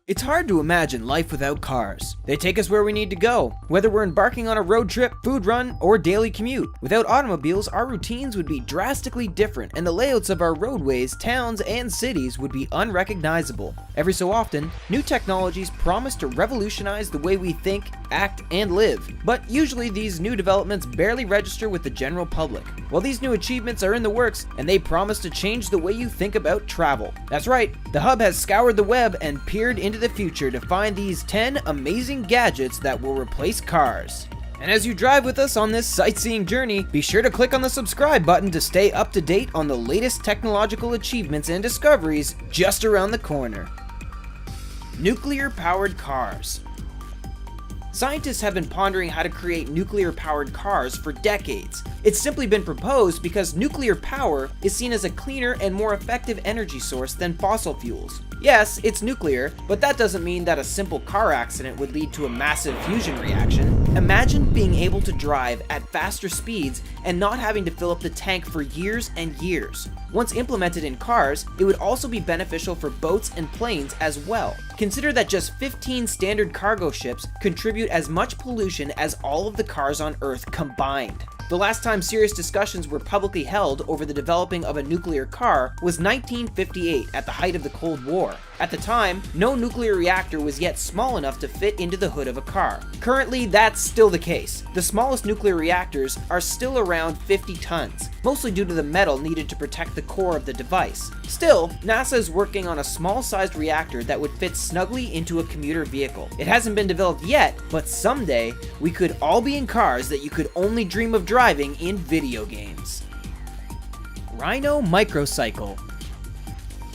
It's hard to imagine life without cars. They take us where we need to go, whether we're embarking on a road trip, food run, or daily commute. Without automobiles, our routines would be drastically different, and the layouts of our roadways, towns, and cities would be unrecognizable. Every so often, new technologies promise to revolutionize the way we think, act, and live. But usually these new developments barely register with the general public. While these new achievements are in the works, and they promise to change the way you think about travel. That's right, the Hub has scoured the web and peered into the future to find these 10 amazing gadgets that will replace cars. And as you drive with us on this sightseeing journey, be sure to click on the subscribe button to stay up to date on the latest technological achievements and discoveries just around the corner. Nuclear-powered cars. Scientists have been pondering how to create nuclear-powered cars for decades. It's simply been proposed because nuclear power is seen as a cleaner and more effective energy source than fossil fuels. Yes, it's nuclear, but that doesn't mean that a simple car accident would lead to a massive fusion reaction. Imagine being able to drive at faster speeds and not having to fill up the tank for years and years. Once implemented in cars, it would also be beneficial for boats and planes as well. Consider that just 15 standard cargo ships contribute as much pollution as all of the cars on Earth combined. The last time serious discussions were publicly held over the developing of a nuclear car was 1958 at the height of the Cold War. At the time, no nuclear reactor was yet small enough to fit into the hood of a car. Currently, that's still the case. The smallest nuclear reactors are still around 50 tons, mostly due to the metal needed to protect the core of the device. Still, NASA is working on a small-sized reactor that would fit snugly into a commuter vehicle. It hasn't been developed yet, but someday, we could all be in cars that you could only dream of driving in video games. Rhino Microcycle.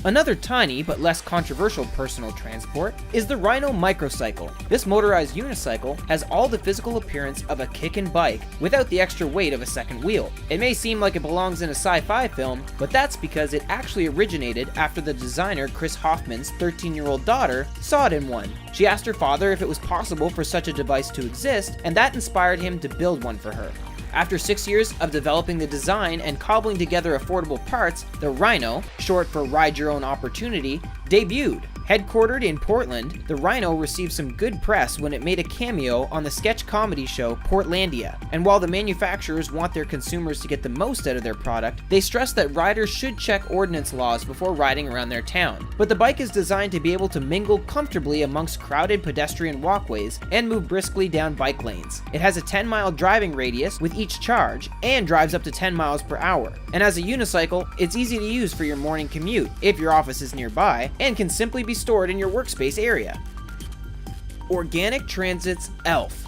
Another tiny but less controversial personal transport is the Rhino Microcycle. This motorized unicycle has all the physical appearance of a kickin' bike without the extra weight of a second wheel. It may seem like it belongs in a sci-fi film, but that's because it actually originated after the designer Chris Hoffman's 13-year-old daughter saw it in one. She asked her father if it was possible for such a device to exist, and that inspired him to build one for her. After 6 years of developing the design and cobbling together affordable parts, the Rhino, short for Ride Your Own Opportunity, debuted. Headquartered in Portland, the Rhino received some good press when it made a cameo on the sketch comedy show Portlandia. And while the manufacturers want their consumers to get the most out of their product, they stress that riders should check ordinance laws before riding around their town. But the bike is designed to be able to mingle comfortably amongst crowded pedestrian walkways and move briskly down bike lanes. It has a 10-mile driving radius with each charge and drives up to 10 miles per hour. And as a unicycle, it's easy to use for your morning commute if your office is nearby and can simply be stored in your workspace area. Organic Transit's ELF.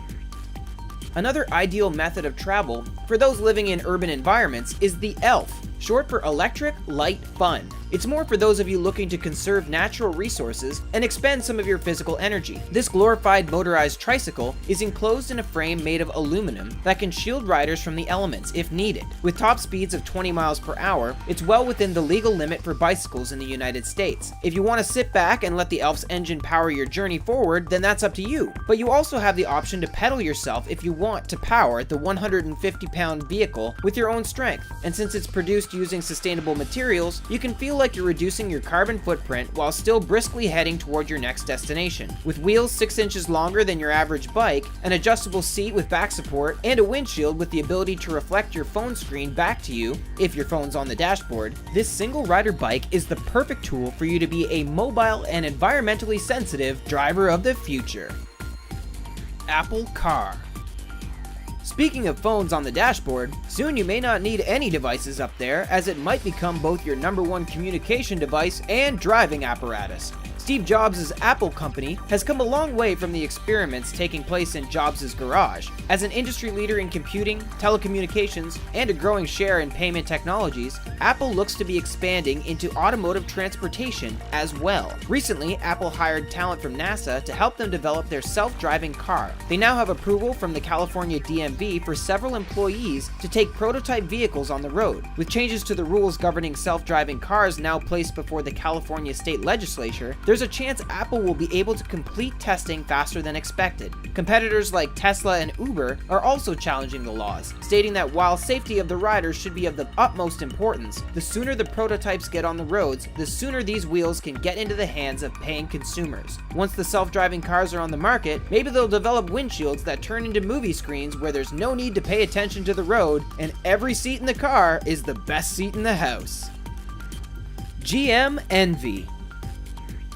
Another ideal method of travel for those living in urban environments is the ELF, short for Electric Light Fun. It's more for those of you looking to conserve natural resources and expend some of your physical energy. This glorified motorized tricycle is enclosed in a frame made of aluminum that can shield riders from the elements if needed. With top speeds of 20 miles per hour, it's well within the legal limit for bicycles in the United States. If you want to sit back and let the ELF's engine power your journey forward, then that's up to you. But you also have the option to pedal yourself if you want to power the 150-pound vehicle with your own strength. And since it's produced using sustainable materials, you can feel like you're reducing your carbon footprint while still briskly heading toward your next destination. With wheels 6 inches longer than your average bike, an adjustable seat with back support, and a windshield with the ability to reflect your phone screen back to you if your phone's on the dashboard, this single rider bike is the perfect tool for you to be a mobile and environmentally sensitive driver of the future. Apple Car. Speaking of phones on the dashboard, soon you may not need any devices up there, as it might become both your #1 communication device and driving apparatus. Steve Jobs' Apple company has come a long way from the experiments taking place in Jobs' garage. As an industry leader in computing, telecommunications, and a growing share in payment technologies, Apple looks to be expanding into automotive transportation as well. Recently, Apple hired talent from NASA to help them develop their self-driving car. They now have approval from the California DMV for several employees to take prototype vehicles on the road. With changes to the rules governing self-driving cars now placed before the California state legislature, there's a chance Apple will be able to complete testing faster than expected. Competitors like Tesla and Uber are also challenging the laws, stating that while safety of the riders should be of the utmost importance, the sooner the prototypes get on the roads, the sooner these wheels can get into the hands of paying consumers. Once the self-driving cars are on the market, maybe they'll develop windshields that turn into movie screens where there's no need to pay attention to the road, and every seat in the car is the best seat in the house. GM Envy.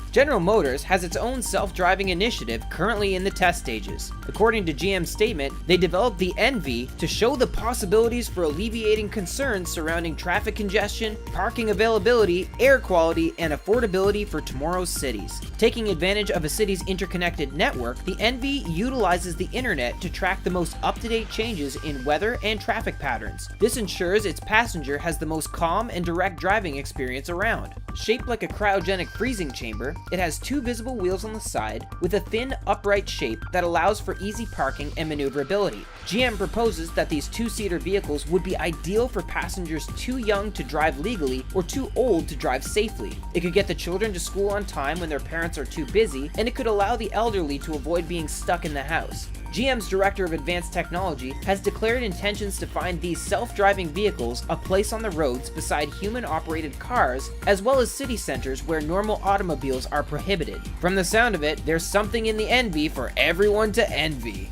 General Motors has its own self-driving initiative currently in the test stages. According to GM's statement, they developed the Envy to show the possibilities for alleviating concerns surrounding traffic congestion, parking availability, air quality, and affordability for tomorrow's cities. Taking advantage of a city's interconnected network, the Envy utilizes the internet to track the most up-to-date changes in weather and traffic patterns. This ensures its passenger has the most calm and direct driving experience around. Shaped like a cryogenic freezing chamber, it has two visible wheels on the side with a thin, upright shape that allows for easy parking and maneuverability. GM proposes that these two-seater vehicles would be ideal for passengers too young to drive legally or too old to drive safely. It could get the children to school on time when their parents are too busy, and it could allow the elderly to avoid being stuck in the house. GM's Director of Advanced Technology has declared intentions to find these self-driving vehicles a place on the roads beside human-operated cars, as well as city centers where normal automobiles are prohibited. From the sound of it, there's something in the Envy for everyone to envy.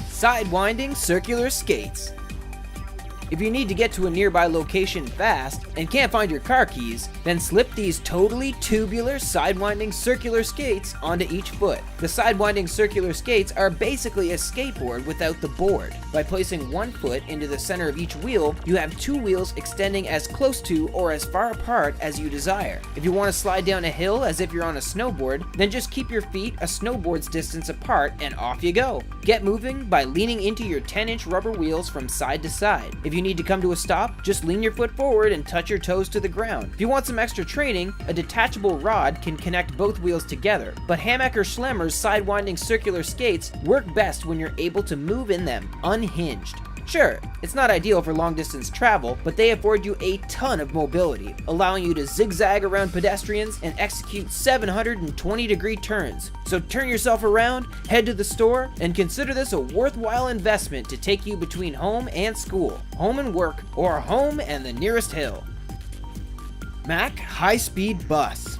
Sidewinding circular skates. If you need to get to a nearby location fast and can't find your car keys, then slip these totally tubular sidewinding circular skates onto each foot. The sidewinding circular skates are basically a skateboard without the board. By placing one foot into the center of each wheel, you have two wheels extending as close to or as far apart as you desire. If you want to slide down a hill as if you're on a snowboard, then just keep your feet a snowboard's distance apart and off you go. Get moving by leaning into your 10-inch rubber wheels from side to side. If you need to come to a stop, just lean your foot forward and touch your toes to the ground. If you want some extra training, a detachable rod can connect both wheels together, but Hammacher Schlemmer's sidewinding circular skates work best when you're able to move in them unhinged. Sure, it's not ideal for long-distance travel, but they afford you a ton of mobility, allowing you to zigzag around pedestrians and execute 720-degree turns. So turn yourself around, head to the store, and consider this a worthwhile investment to take you between home and school, home and work, or home and the nearest hill. Mack High-Speed Bus.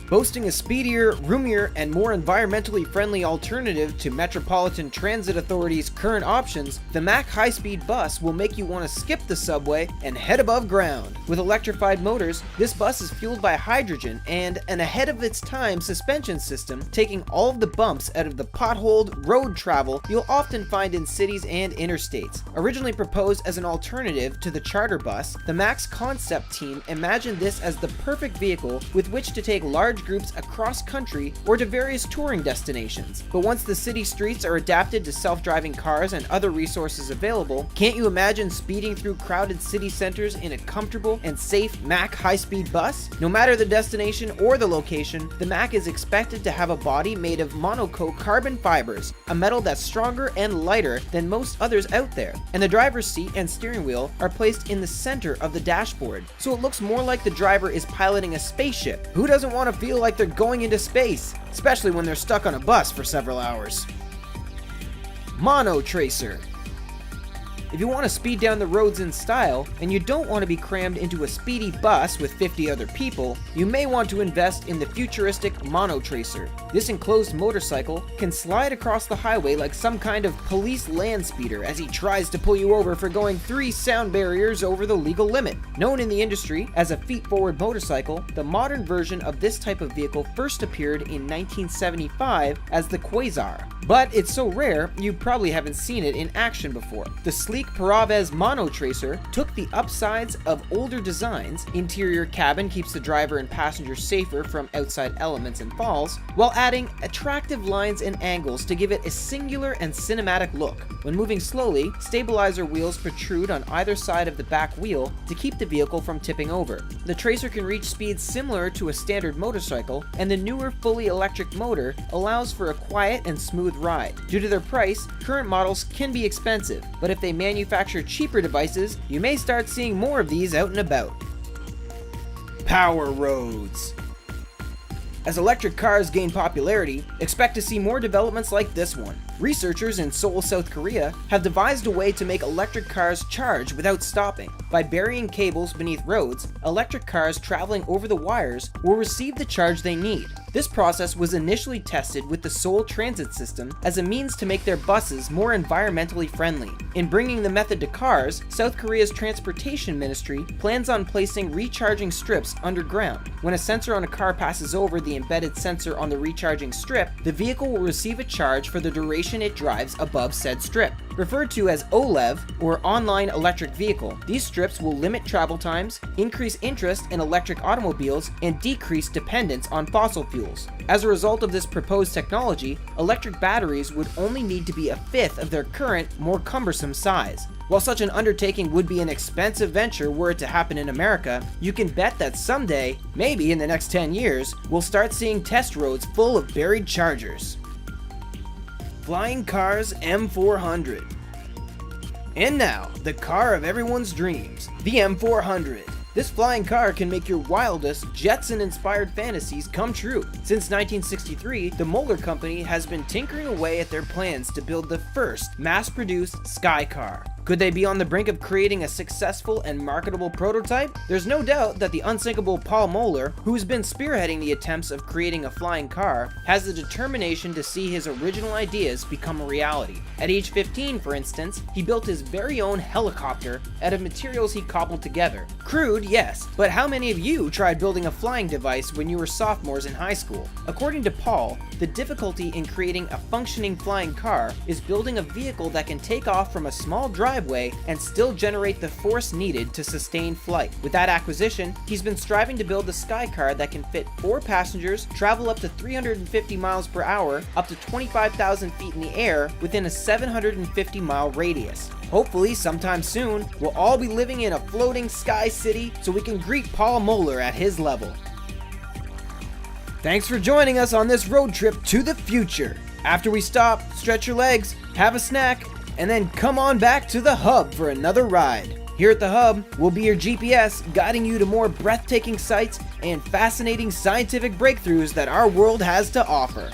Boasting a speedier, roomier, and more environmentally friendly alternative to Metropolitan Transit Authority's current options, the Mack High-Speed Bus will make you want to skip the subway and head above ground. With electrified motors, this bus is fueled by hydrogen and an ahead-of-its-time suspension system, taking all of the bumps out of the potholed road travel you'll often find in cities and interstates. Originally proposed as an alternative to the charter bus, the Mack's concept team imagined this as the perfect vehicle with which to take large groups across country or to various touring destinations. But once the city streets are adapted to self-driving cars and other resources available, can't you imagine speeding through crowded city centers in a comfortable and safe Mack high-speed bus? No matter the destination or the location, the Mack is expected to have a body made of monocoque carbon fibers, a metal that's stronger and lighter than most others out there. And the driver's seat and steering wheel are placed in the center of the dashboard, so it looks more like the driver is piloting a spaceship. Who doesn't want to feel like they're going into space, especially when they're stuck on a bus for several hours? Mono Tracer. If you want to speed down the roads in style, and you don't want to be crammed into a speedy bus with 50 other people, you may want to invest in the futuristic Mono Tracer. This enclosed motorcycle can slide across the highway like some kind of police land speeder as he tries to pull you over for going 3 sound barriers over the legal limit. Known in the industry as a feet-forward motorcycle, the modern version of this type of vehicle first appeared in 1975 as the Quasar. But it's so rare, you probably haven't seen it in action before. The sleek Paraves Mono Tracer took the upsides of older designs. Interior cabin keeps the driver and passenger safer from outside elements and falls, while adding attractive lines and angles to give it a singular and cinematic look. When moving slowly, stabilizer wheels protrude on either side of the back wheel to keep the vehicle from tipping over. The Tracer can reach speeds similar to a standard motorcycle, and the newer fully electric motor allows for a quiet and smooth ride. Due to their price, current models can be expensive, but if they manufacture cheaper devices, you may start seeing more of these out and about. Power Roads. As electric cars gain popularity, expect to see more developments like this one. Researchers in Seoul, South Korea have devised a way to make electric cars charge without stopping. By burying cables beneath roads, electric cars traveling over the wires will receive the charge they need. This process was initially tested with the Seoul Transit System as a means to make their buses more environmentally friendly. In bringing the method to cars, South Korea's Transportation Ministry plans on placing recharging strips underground. When a sensor on a car passes over the embedded sensor on the recharging strip, the vehicle will receive a charge for the duration it drives above said strip. Referred to as OLEV, or Online Electric Vehicle, these strips will limit travel times, increase interest in electric automobiles, and decrease dependence on fossil fuels. As a result of this proposed technology, electric batteries would only need to be a fifth of their current, more cumbersome size. While such an undertaking would be an expensive venture were it to happen in America, you can bet that someday, maybe in the next 10 years, we'll start seeing test roads full of buried chargers. Flying Cars M400. And now, the car of everyone's dreams, the M400. This flying car can make your wildest, Jetson-inspired fantasies come true. Since 1963, the Moeller Company has been tinkering away at their plans to build the first mass-produced sky car. Could they be on the brink of creating a successful and marketable prototype? There's no doubt that the unsinkable Paul Moeller, who's been spearheading the attempts of creating a flying car, has the determination to see his original ideas become a reality. At age 15, for instance, he built his very own helicopter out of materials he cobbled together. Crude, yes, but how many of you tried building a flying device when you were sophomores in high school? According to Paul, the difficulty in creating a functioning flying car is building a vehicle that can take off from a small driveway and still generate the force needed to sustain flight. With that acquisition, he's been striving to build a sky car that can fit 4 passengers, travel up to 350 miles per hour, up to 25,000 feet in the air within a 750-mile radius. Hopefully, sometime soon, we'll all be living in a floating sky city so we can greet Paul Moeller at his level. Thanks for joining us on this road trip to the future. After we stop, stretch your legs, have a snack, and then come on back to the Hub for another ride. Here at the Hub, we'll be your GPS, guiding you to more breathtaking sights and fascinating scientific breakthroughs that our world has to offer.